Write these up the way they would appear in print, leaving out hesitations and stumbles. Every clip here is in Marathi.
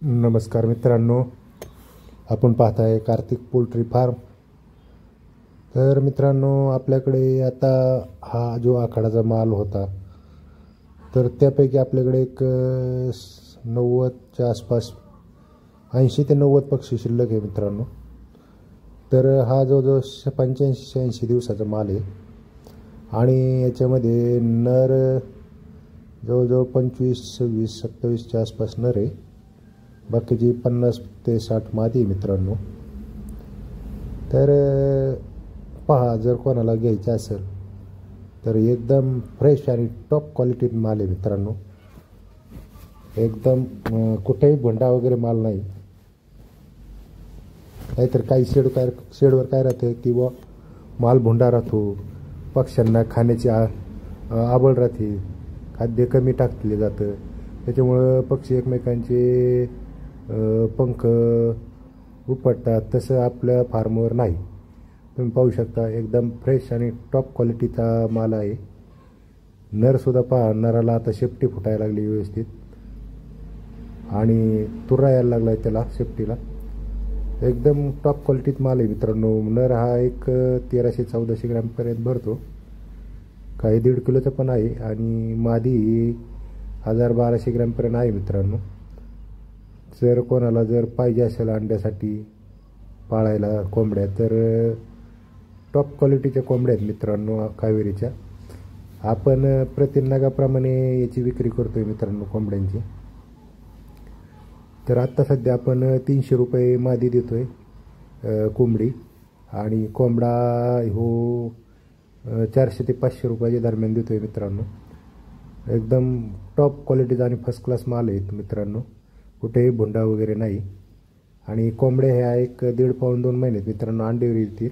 नमस्कार मित्रांनो, आपण पाहताय कार्तिक पोल्ट्री फार्म। तर मित्रांनो, आपल्याकडे आता हा जो आखाडाचा माल होता, तर त्यापैकी आपल्याकडे एक 90च्या आसपास 80 ते 90 पक्षी शिल्लक आहे मित्रांनो। तर हा जवळजवळ 85-86 दिवसाचा माल आहे आणि याच्यामध्ये नर जवळजवळ 25, 26, 27च्या आसपास नर आहे, बाकीची 50 ते 60 मादी मित्रांनो। तर पहा, जर कोणाला घ्यायचं असेल तर एकदम फ्रेश आणि टॉप क्वालिटी माल आहे मित्रांनो। एकदम कुठेही भोंडा वगैरे माल नाही। नाहीतर काही शेडवर काय राहते की व माल भोंडा राहतो, पक्ष्यांना खाण्याची आबळ राहते, खाद्य कमी टाकले जातं, त्याच्यामुळं पक्षी एकमेकांचे पंख उपटतात। तसं आपल्या फार्मवर नाही। तुम्ही पाहू शकता, एकदम फ्रेश आणि टॉप क्वालिटीचा माल आहे। नरसुद्धा पहा, नराला आता शेपटी फुटायला लागली व्यवस्थित आणि तुरा यायला लागला आहे त्याला शेपटीला। एकदम टॉप क्वालिटीत माल आहे मित्रांनो। नर हा एक 1300-1400 ग्रॅमपर्यंत भरतो, काही 1.5 किलोचा पण आहे आणि मादी 1000-1200 ग्रॅमपर्यंत आहे मित्रांनो। जर कोणाला पाहिजे असेल अंड्यासाठी पाळायला कोंबड्या, तर टॉप क्वालिटीच्या कोंबड्या आहेत मित्रांनो कावेरीच्या। आपण प्रति नगाप्रमाणे याची विक्री करतोय मित्रांनो कोंबड्यांची। तर आत्ता सध्या आपण 300 रुपये मादी देतोय कोंबडी, आणि कोंबडा हो 400 ते 500 रुपयाच्या दरम्यान देतोय मित्रांनो। एकदम टॉप क्वालिटीचा आणि फर्स्ट क्लास माल आहे मित्रांनो, कुठेही भोंडा वगैरे नाही। आणि कोंबड्या ह्या एक 1.5 पाऊण 2 महिन्यात मित्रांनो अंड्यावर येतील।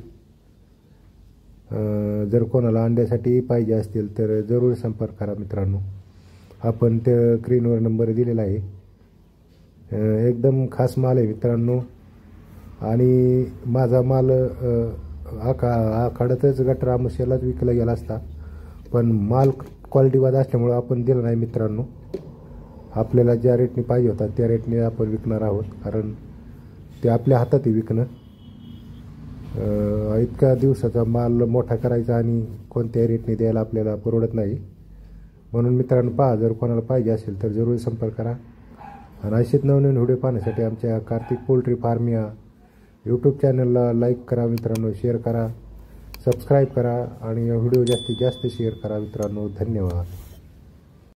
जर कोणाला अंड्यासाठी पाहिजे असतील तर जरूर संपर्क करा मित्रांनो। आपण त्या स्क्रीनवर नंबर दिलेला आहे। एकदम खास माल आहे मित्रांनो। आणि माझा माल आखाड्यातच गटर आमुष्यालाच विकला गेला असता, पण माल क्वालिटीवाद असल्यामुळं आपण दिला नाही मित्रांनो। आपल्याला ज्या रेटने पाहिजे होता त्या रेटने आपण विकणार आहोत, कारण ते आपल्या हातात आहे विकणं। इतका दिवसाचा माल मोठा करायचा आणि कोणत्याही रेटने द्यायला आपल्याला परवडत नाही। म्हणून मित्रांनो पहा, जर कोणाला पाहिजे असेल तर जरूर संपर्क करा। आणि असेच नवनवीन व्हिडिओ पाहण्यासाठी आमच्या कार्तिक पोल्ट्री फार्म या यूट्यूब चॅनलला लाईक करा मित्रांनो, शेअर करा, सबस्क्राईब करा आणि व्हिडिओ जास्तीत जास्त शेअर करा मित्रांनो। धन्यवाद।